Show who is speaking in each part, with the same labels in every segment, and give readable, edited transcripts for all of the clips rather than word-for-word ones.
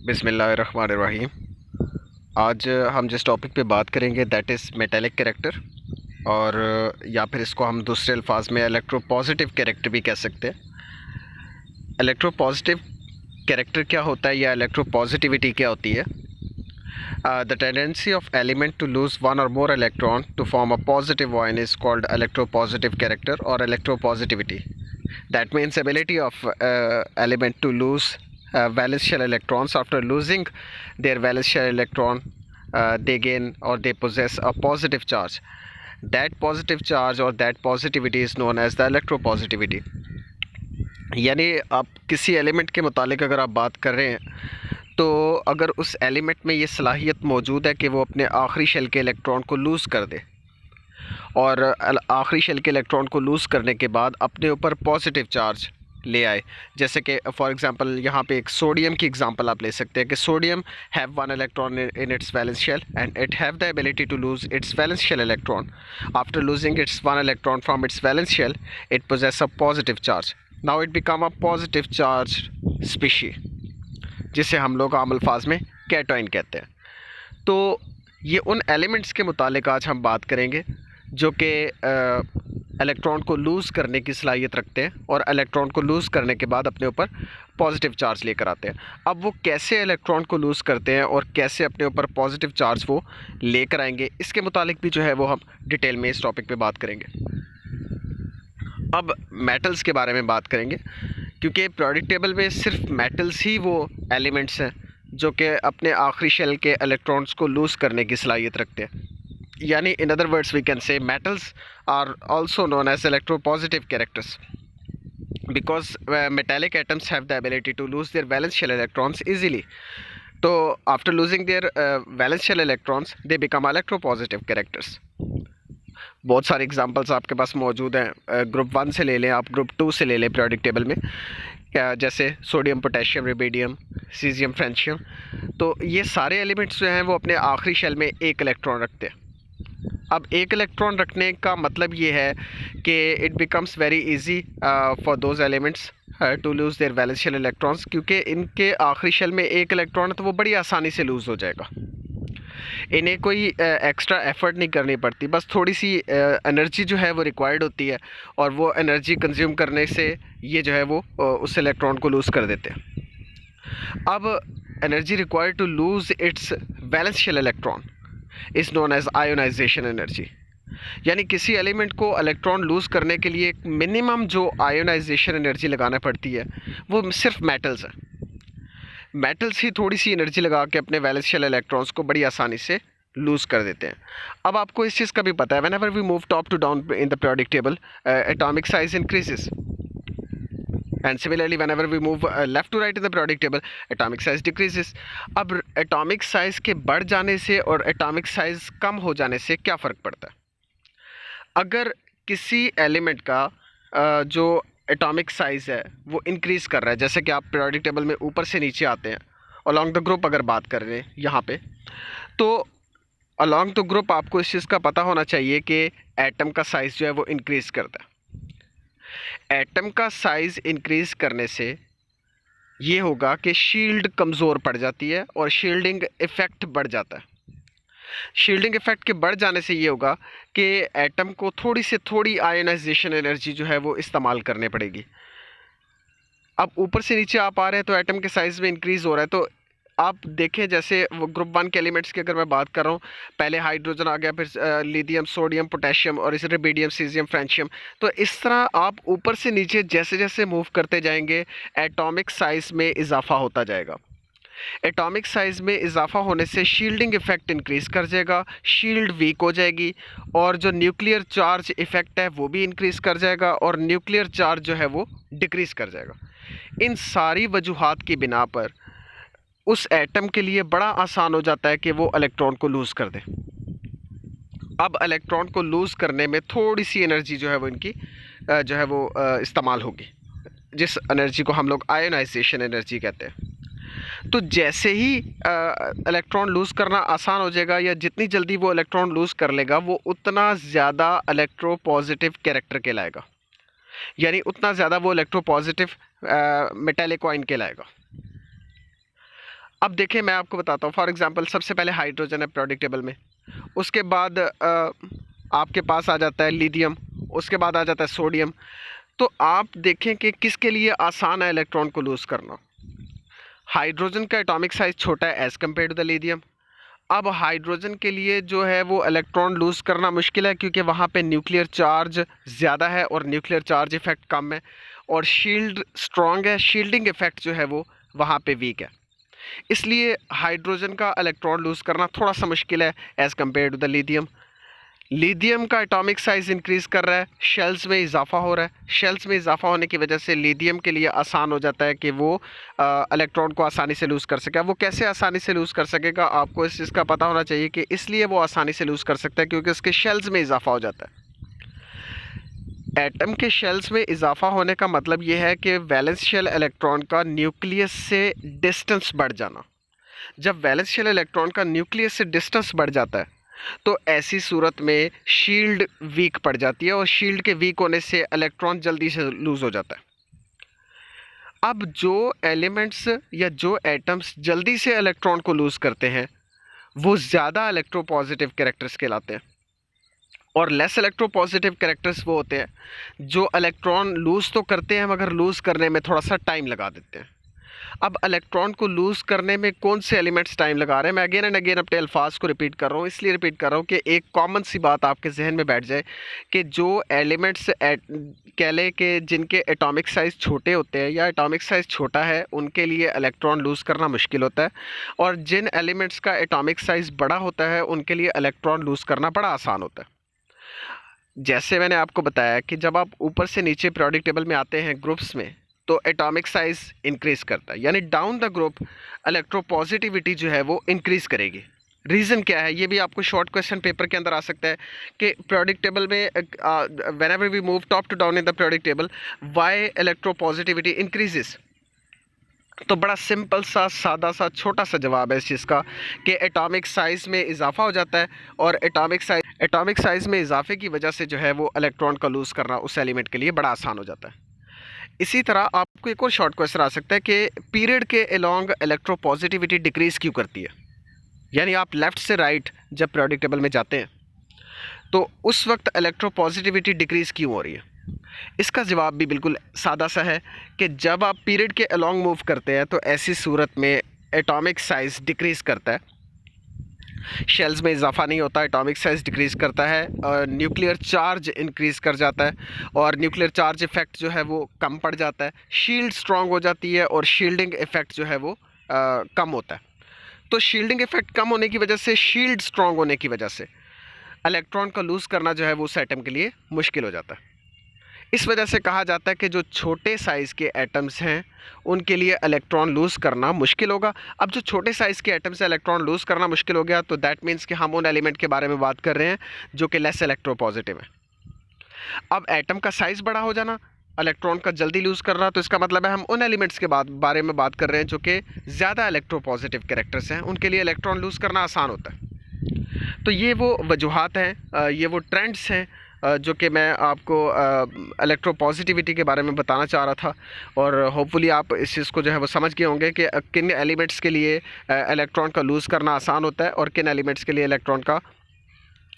Speaker 1: बिस्मिल्लाहिर्रहमानिर्रहीम। आज हम जिस टॉपिक पे बात करेंगे दैट इज़ मेटेलिक कैरेक्टर, और या फिर इसको हम दूसरे अल्फाज में इलेक्ट्रोपॉजिटिव कैरेक्टर भी कह सकते हैं। इलेक्ट्रोपॉजिटिव कैरेक्टर क्या होता है या इलेक्ट्रोपॉजिटिविटी क्या होती है? The tendency of element to lose one और more electron to form a positive ion is called electropositive character और electropositivity. That means ability of element to lose valence shell electrons. After losing their valence shell electron, they gain or they possess a positive charge. That positive charge or that positivity is known as the electropositivity. यानी आप किसी element के मुतालिक अगर आप बात कर रहे हैं तो अगर उस एलिमेंट में ये सलाहियत मौजूद है कि वो अपने आखिरी शेल के इलेक्ट्रॉन को लूज़ कर दे, और आखिरी शेल के इलेक्ट्रॉन को लूज़ करने के बाद अपने ऊपर पॉजिटिव चार्ज ले आए। जैसे कि फॉर एग्जांपल यहाँ पे एक सोडियम की एग्जांपल आप ले सकते हैं कि sodium have one electron in its valence shell and it have the ability to lose its valence shell electron. After losing its one electron from its valence shell it possess a positive charge. Now it become a positive charge species, जिसे हम लोग आम अल्फाज में कैटोइन कहते हैं. तो ये उन एलिमेंट्स के मुतालिक आज हम बात करेंगे जो कि इलेक्ट्रॉन को लूज़ करने की सलाहियत रखते हैं और इलेक्ट्रॉन को लूज़ करने के बाद अपने ऊपर पॉजिटिव चार्ज लेकर आते हैं. अब वो कैसे इलेक्ट्रॉन को लूज़ करते हैं और कैसे अपने ऊपर पॉजिटिव चार्ज वो लेकर आएंगे, इसके मुतालिक भी जो है वो हम डिटेल में इस टॉपिक पे बात करेंगे. अब मेटल्स के बारे में बात करेंगे, क्योंकि पीरियोडिक टेबल में सिर्फ मेटल्स ही वो एलिमेंट्स हैं जो कि अपने आखिरी शेल के इलेक्ट्रॉन्स को लूज़ करने की सलाहियत रखते हैं. यानी in other words we can say metals are also known as electropositive characters because metallic atoms have the ability to lose their valence shell electrons easily. तो after losing their valence shell electrons they become electropositive characters. बहुत सारे examples आपके पास मौजूद हैं. Group 1 से ले लें आप, ग्रुप 2 से ले लें पीरियोडिक टेबल में, जैसे sodium, potassium, rubidium, caesium, francium. तो ये सारे एलिमेंट्स जो हैं वो अपने आखिरी शेल में एक इलेक्ट्रॉन रखते हैं. अब एक इलेक्ट्रॉन रखने का मतलब ये है कि it becomes very easy for those elements to lose their valence shell electrons, क्योंकि इनके आखिरी शेल में एक इलेक्ट्रॉन है तो वो बड़ी आसानी से लूज़ हो जाएगा. इन्हें कोई एक्स्ट्रा एफर्ट नहीं करनी पड़ती, बस थोड़ी सी एनर्जी जो है वो रिक्वायर्ड होती है, और वो एनर्जी कंज्यूम करने से ये जो है वो उस इलेक्ट्रॉन को लूज़ कर देते हैं. अब energy required to lose its valence shell electron is known as ionization energy. यानी किसी एलिमेंट को इलेक्ट्रॉन लूज़ करने के लिए मिनिमम जो आयोनाइजेशन एनर्जी लगाना पड़ती है वो सिर्फ मेटल्स हैं. मेटल्स ही थोड़ी सी एनर्जी लगा के अपने वैलेंस शेल इलेक्ट्रॉन्स को बड़ी आसानी से लूज़ कर देते हैं. अब आपको इस चीज़ का भी पता है, whenever we move top to down in the periodic table atomic size increases, and similarly whenever we move left to right in the periodic table atomic size decreases. अब atomic size के बढ़ जाने से और atomic size कम हो जाने से क्या फ़र्क पड़ता है? अगर किसी एलिमेंट का जो एटॉमिक साइज़ है वो इंक्रीज़ कर रहा है, जैसे कि आप पीरियोडिक टेबल में ऊपर से नीचे आते हैं, अलॉन्ग द ग्रुप अगर बात कर रहे हैं यहाँ पे, तो अलॉन्ग द ग्रुप आपको इस चीज़ का पता होना चाहिए कि एटम का साइज़ जो है वो इंक्रीज़ करता है. एटम का साइज़ इंक्रीज़ करने से ये होगा कि शील्ड कमज़ोर पड़ जाती है और शील्डिंग इफ़ेक्ट बढ़ जाता है. शील्डिंग इफ़ेक्ट के बढ़ जाने से ये होगा कि एटम को थोड़ी से थोड़ी आयोनाइजेशन एनर्जी जो है वो इस्तेमाल करने पड़ेगी. अब ऊपर से नीचे आप आ रहे हैं तो एटम के साइज़ में इंक्रीज़ हो रहा है. तो आप देखें, जैसे वो ग्रुप 1 के एलिमेंट्स की अगर मैं बात कर रहा हूँ, पहले हाइड्रोजन आ गया, फिर लिथियम, सोडियम, पोटेशियम, और इस रुबिडियम, सीजियम, फ्रेंशियम. तो इस तरह आप ऊपर से नीचे जैसे जैसे मूव करते जाएंगे एटॉमिक साइज़ में इजाफा होता जाएगा. एटॉमिक साइज़ में इजाफा होने से शील्डिंग इफ़ेक्ट इंक्रीज़ कर जाएगा, शील्ड वीक हो जाएगी, और जो न्यूक्लियर चार्ज इफ़ेक्ट है वो भी इंक्रीज़ कर जाएगा, और न्यूक्लियर चार्ज जो है वो डिक्रीज़ कर जाएगा. इन सारी वजूहात की बिना पर उस एटम के लिए बड़ा आसान हो जाता है कि वो इलेक्ट्रॉन को लूज़ कर दे. अब इलेक्ट्रॉन को लूज़ करने में थोड़ी सी एनर्जी जो है वो इनकी जो है वो इस्तेमाल होगी, जिस एनर्जी को हम लोग आयोनाइजेशन एनर्जी कहते हैं. तो जैसे ही इलेक्ट्रॉन लूज़ करना आसान हो जाएगा, या जितनी जल्दी वो इलेक्ट्रॉन लूज़ कर लेगा वो उतना ज़्यादा इलेक्ट्रोपॉजिटिव कैरेक्टर कहलाएगा, यानी उतना ज़्यादा वो इलेक्ट्रोपॉजिटिव मेटेलिक आयन कहलाएगा. अब देखिए मैं आपको बताता हूँ, फॉर एग्जांपल सबसे पहले हाइड्रोजन है पीरियोडिक टेबल में, उसके बाद आपके पास आ जाता है लिथियम, उसके बाद आ जाता है सोडियम। तो आप देखें कि किसके लिए आसान है इलेक्ट्रॉन को लूज़ करना। हाइड्रोजन का एटॉमिक साइज़ छोटा है as compare to the lithium. अब हाइड्रोजन के लिए जो है वो इलेक्ट्रॉन लूज़ करना मुश्किल है, क्योंकि वहाँ पे न्यूक्लियर चार्ज ज़्यादा है और न्यूक्लियर चार्ज इफ़ेक्ट कम है, और शील्ड स्ट्रॉन्ग है, शील्डिंग इफ़ेक्ट जो है वो वहाँ पे वीक है। इसलिए हाइड्रोजन का इलेक्ट्रॉन लूज़ करना थोड़ा सा मुश्किल है as compare to the lithium. Lithium का एटॉमिक साइज़ इंक्रीज़ कर रहा है, शेल्स में इजाफा हो रहा है। शेल्स में इजाफा होने की वजह से लिथियम के लिए आसान हो जाता है कि वो इलेक्ट्रॉन को आसानी से लूज़ कर सके। वो कैसे आसानी से लूज़ कर सकेगा, आपको इस चीज़ का पता होना चाहिए कि इसलिए वो आसानी से लूज़ कर सकता है क्योंकि उसके शेल्स में इजाफा हो जाता है। एटम के शेल्स में इजाफा होने का मतलब ये है कि वैलेंस शेल इलेक्ट्रॉन का न्यूक्लियस से डिस्टेंस बढ़ जाना। जब वैलेंस शेल इलेक्ट्रॉन का न्यूक्लियस से डिस्टेंस बढ़ जाता है तो ऐसी सूरत में शील्ड वीक पड़ जाती है, और शील्ड के वीक होने से इलेक्ट्रॉन जल्दी से लूज़ हो जाता है। अब जो एलिमेंट्स या जो एटम्स जल्दी से इलेक्ट्रॉन को लूज़ करते हैं वो ज़्यादा इलेक्ट्रोपॉजिटिव कैरेक्टर्स कहलाते हैं, और लेस इलेक्ट्रोपॉजिटिव कैरेक्टर्स वो होते हैं जो इलेक्ट्रॉन लूज़ तो करते हैं मगर लूज़ करने में थोड़ा सा टाइम लगा देते हैं। अब इलेक्ट्रॉन को लूज़ करने में कौन से एलिमेंट्स टाइम लगा रहे हैं, मैं अगेन एंड अगेन अपने अल्फाज को रिपीट कर रहा हूँ, इसलिए रिपीट कर रहा हूँ कि एक कॉमन सी बात आपके जहन में बैठ जाए कि जो एलिमेंट्स कह लें कि जिनके एटॉमिक साइज़ छोटे होते हैं या एटॉमिक साइज़ छोटा है उनके लिए इलेक्ट्रॉन लूज़ करना मुश्किल होता है, और जिन एलिमेंट्स का एटॉमिक साइज़ बड़ा होता है उनके लिए इलेक्ट्रॉन लूज़ करना बड़ा आसान होता है। जैसे मैंने आपको बताया कि जब आप ऊपर से नीचे पीरियोडिक टेबल में आते हैं ग्रुप्स में, तो एटॉमिक साइज़ इंक्रीज़ करता है, यानी डाउन द ग्रुप इलेक्ट्रोपॉजिटिविटी जो है वो इंक्रीज़ करेगी। रीज़न क्या है, ये भी आपको शॉर्ट क्वेश्चन पेपर के अंदर आ सकता है कि पीरियोडिक टेबल में whenever we move top to down in the periodic table why electropositivity increases. तो बड़ा सिंपल सा सादा सा छोटा सा जवाब है इस चीज़ का कि एटॉमिक साइज़ में इजाफा हो जाता है, और एटॉमिक साइज़ में इजाफे की वजह से जो है वो इलेक्ट्रॉन का लूज़ करना उस एलिमेंट के लिए बड़ा आसान हो जाता है। इसी तरह आपको एक और शॉर्ट क्वेश्चन आ सकता है कि पीरियड के अलोंग इलेक्ट्रोपॉजिटिविटी डिक्रीज़ क्यों करती है, यानी आप लेफ़्ट से राइट जब पीरियोडिक टेबल में जाते हैं तो उस वक्त इलेक्ट्रोपॉजिटिविटी डिक्रीज़ क्यों हो रही है। इसका जवाब भी बिल्कुल सादा सा है कि जब आप पीरियड के अलोंग मूव करते हैं तो ऐसी सूरत में एटॉमिक साइज़ डिक्रीज़ करता है, शेल्स में इजाफा नहीं होता, एटॉमिक साइज़ डिक्रीज़ करता है, और न्यूक्लियर चार्ज इंक्रीज़ कर जाता है, और न्यूक्लियर चार्ज इफ़ेक्ट जो है वो कम पड़ जाता है, शील्ड स्ट्रॉन्ग हो जाती है, और शील्डिंग इफ़ेक्ट जो है वो कम होता है। तो शील्डिंग इफ़ेक्ट कम होने की वजह से, शील्ड स्ट्रॉन्ग होने की वजह से इलेक्ट्रॉन का लूज़ करना जो है वो उस एटम के लिए मुश्किल हो जाता है। इस वजह से कहा जाता है कि जो छोटे साइज़ के एटम्स हैं उनके लिए इलेक्ट्रॉन लूज़ करना मुश्किल होगा। अब जो छोटे साइज़ के एटम से इलेक्ट्रॉन लूज़ करना मुश्किल हो गया तो दैट मीन्स कि हम उन एलिमेंट के बारे में बात कर रहे हैं जो कि लेस इलेक्ट्रोपॉजिटिव है। अब एटम का साइज़ बड़ा हो जाना, इलेक्ट्रॉन का जल्दी लूज़ करना, तो इसका मतलब है हम उन एलिमेंट्स के बारे में बात कर रहे हैं जो कि ज़्यादा इलेक्ट्रोपॉजिटिव कैरेक्टर्स हैं, उनके लिए इलेक्ट्रॉन लूज़ करना आसान होता है। तो ये वो वजूहात हैं, ये वो ट्रेंड्स हैं जो कि मैं आपको इलेक्ट्रोपॉजिटिविटी के बारे में बताना चाह रहा था, और होपफुली आप इस चीज़ को जो है वो समझ गए होंगे कि किन एलिमेंट्स के लिए इलेक्ट्रॉन का लूज़ करना आसान होता है और किन एलिमेंट्स के लिए इलेक्ट्रॉन का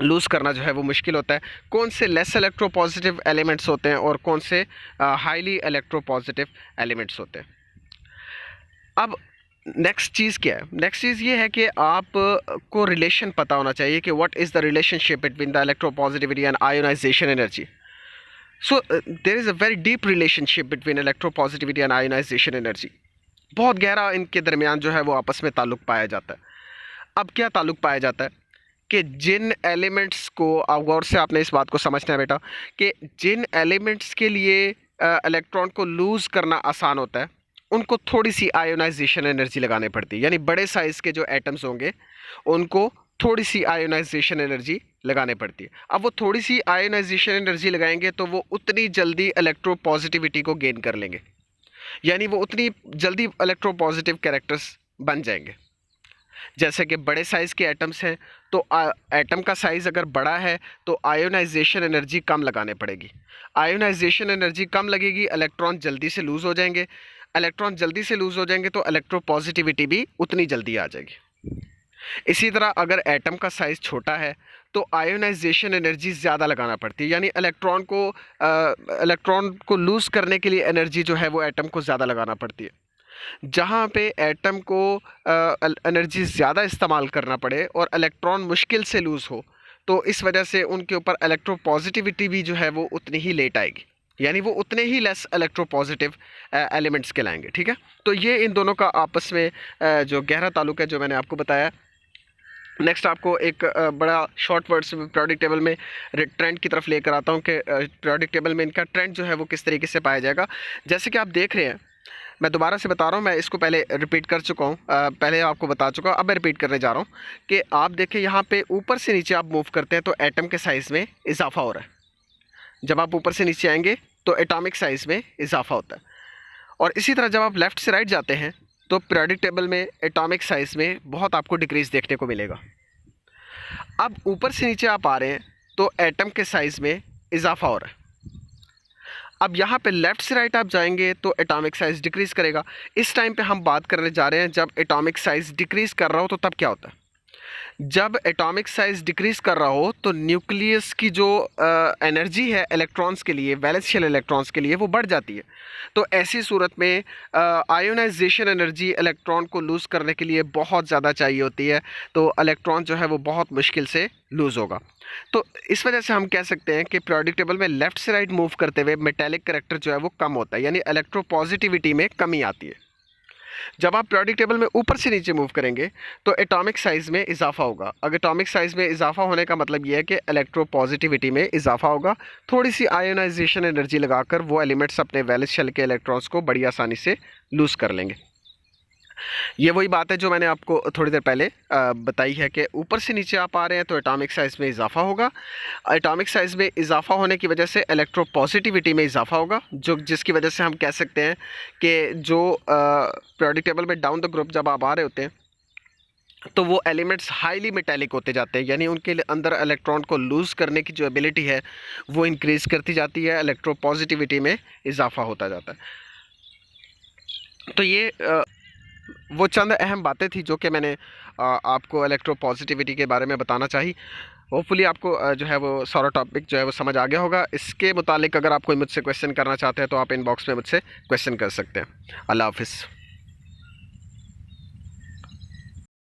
Speaker 1: लूज़ करना जो है वो मुश्किल होता है, कौन से लेस इलेक्ट्रोपॉजिटिव एलिमेंट्स होते हैं और कौन से हाईली इलेक्ट्रोपॉजिटिव एलिमेंट्स होते हैं। अब नेक्स्ट चीज़ क्या है, नेक्स्ट चीज़ ये है कि आप को रिलेशन पता होना चाहिए कि what is the relationship between the electropositivity and ionization energy. So there is a very deep relationship between electropositivity and ionization energy. बहुत गहरा इनके दरमियान जो है वो आपस में ताल्लुक़ पाया जाता है। अब क्या ताल्लुक़ पाया जाता है कि जिन एलिमेंट्स को, आप गौर से आपने इस बात को समझना है बेटा, कि जिन एलिमेंट्स के लिए इलेक्ट्रॉन को लूज़ करना आसान होता है उनको थोड़ी सी आयोनाइजेशन एनर्जी लगानी पड़ती है, यानी बड़े साइज़ के जो एटम्स होंगे उनको थोड़ी सी आयोनाइजेशन एनर्जी लगानी पड़ती है। अब वो थोड़ी सी आयोनाइजेशन एनर्जी लगाएंगे तो वो उतनी जल्दी इलेक्ट्रोपॉजिटिविटी को गेन कर लेंगे, यानी वो उतनी जल्दी इलेक्ट्रोपॉजिटिव कैरेक्टर्स बन जाएंगे। जैसे कि बड़े साइज़ के एटम्स हैं तो एटम का साइज़ अगर बड़ा है तो आयोनाइजेशन एनर्जी कम लगाने पड़ेगी, आयोनाइजेशन एनर्जी कम लगेगी, इलेक्ट्रॉन जल्दी से लूज़ हो जाएंगे। इलेक्ट्रॉन जल्दी से लूज़ हो जाएंगे तो इलेक्ट्रोपॉजिटिविटी भी उतनी जल्दी आ जाएगी। इसी तरह अगर एटम का साइज़ छोटा है तो आयोनाइजेशन एनर्जी ज़्यादा लगाना पड़ती है, यानी इलेक्ट्रॉन को लूज़ करने के लिए एनर्जी जो है वो एटम को ज़्यादा लगाना पड़ती है। जहाँ पे एटम को एनर्जी ज़्यादा इस्तेमाल करना पड़े और इलेक्ट्रॉन मुश्किल से लूज़ हो, तो इस वजह से उनके ऊपर इलेक्ट्रोपॉजिटिविटी भी जो है वो उतनी ही लेट आएगी, यानी वो उतने ही लेस इलेक्ट्रोपॉजिटिव एलिमेंट्स कहलाएंगे। ठीक है, तो ये इन दोनों का आपस में जो गहरा ताल्लुक है जो मैंने आपको बताया। नेक्स्ट आपको एक बड़ा शॉर्ट वर्ड्स में पीरियोडिक टेबल में ट्रेंड की तरफ लेकर आता हूँ कि पीरियोडिक टेबल में इनका ट्रेंड जो है वो किस तरीके से पाया जाएगा। जैसे कि आप देख रहे हैं, मैं दोबारा से बता रहा हूँ, मैं इसको पहले रिपीट कर चुका हूँ, पहले आपको बता चुका हूँ, अब मैं रिपीट करने जा रहा हूँ कि आप देखें यहाँ पे ऊपर से नीचे आप मूव करते हैं तो एटम के साइज़ में इजाफा हो रहा है। जब आप ऊपर से नीचे आएंगे तो एटॉमिक साइज़ में इजाफा होता है, और इसी तरह जब आप लेफ़्ट से राइट जाते हैं तो पीरियोडिक टेबल में एटॉमिक साइज़ में बहुत आपको डिक्रीज़ देखने को मिलेगा। अब ऊपर से नीचे आप आ रहे हैं तो एटम के साइज़ में इजाफा हो रहा है। अब यहाँ पे लेफ़्ट से राइट आप जाएंगे तो एटॉमिक साइज़ डिक्रीज़ करेगा। इस टाइम पे हम बात करने जा रहे हैं जब एटॉमिक साइज़ डिक्रीज़ कर रहा हो तो तब क्या होता है। जब एटॉमिक साइज़ डिक्रीज़ कर रहा हो तो न्यूक्लियस की जो एनर्जी है इलेक्ट्रॉन्स के लिए, वैलेंस शेल इलेक्ट्रॉन्स के लिए, वो बढ़ जाती है। तो ऐसी सूरत में आयोनाइजेशन एनर्जी इलेक्ट्रॉन को लूज़ करने के लिए बहुत ज़्यादा चाहिए होती है, तो इलेक्ट्रॉन जो है वो बहुत मुश्किल से लूज़ होगा। तो इस वजह से हम कह सकते हैं कि पीरियोडिक टेबल में लेफ़्ट से राइट मूव करते हुए मेटेलिक करैक्टर जो है वो कम होता है, यानी इलेक्ट्रोपॉजिटिविटी में कमी आती है। जब आप पीरियोडिक टेबल में ऊपर से नीचे मूव करेंगे तो एटॉमिक साइज़ में इजाफा होगा। अब एटॉमिक साइज़ में इजाफा होने का मतलब ये है कि इलेक्ट्रोपॉजिटिविटी में इजाफा होगा। थोड़ी सी आयोनाइजेशन एनर्जी लगाकर वो एलिमेंट्स अपने वैलेंस शेल के इलेक्ट्रॉन्स को बड़ी आसानी से लूज़ कर लेंगे। ये वही बात है जो मैंने आपको थोड़ी देर पहले बताई है कि ऊपर से नीचे आप आ रहे हैं तो एटॉमिक साइज़ में इजाफा होगा। एटॉमिक साइज़ में इजाफा होने की वजह से इलेक्ट्रोपॉजिटिविटी में इजाफा होगा, जो जिसकी वजह से हम कह सकते हैं कि जो पीरियोडिक टेबल में डाउन द ग्रुप जब आप आ रहे होते हैं तो वो एलिमेंट्स हाईली मेटेलिक होते जाते हैं, यानी उनके अंदर इलेक्ट्रॉन को लूज़ करने की जो एबिलिटी है वो इंक्रीज़ करती जाती है, इलेक्ट्रोपॉजिटिविटी में इजाफा होता जाता है। तो ये वो चंद अहम बातें थी जो कि मैंने आपको इलेक्ट्रोपॉजिटिविटी के बारे में बताना चाही। होपफुली आपको जो है वो सारा टॉपिक जो है वो समझ आ गया होगा। इसके मुतालिक अगर आप कोई मुझसे क्वेश्चन करना चाहते हैं तो आप इनबॉक्स में मुझसे क्वेश्चन कर सकते हैं। अल्लाह हाफ़िज़।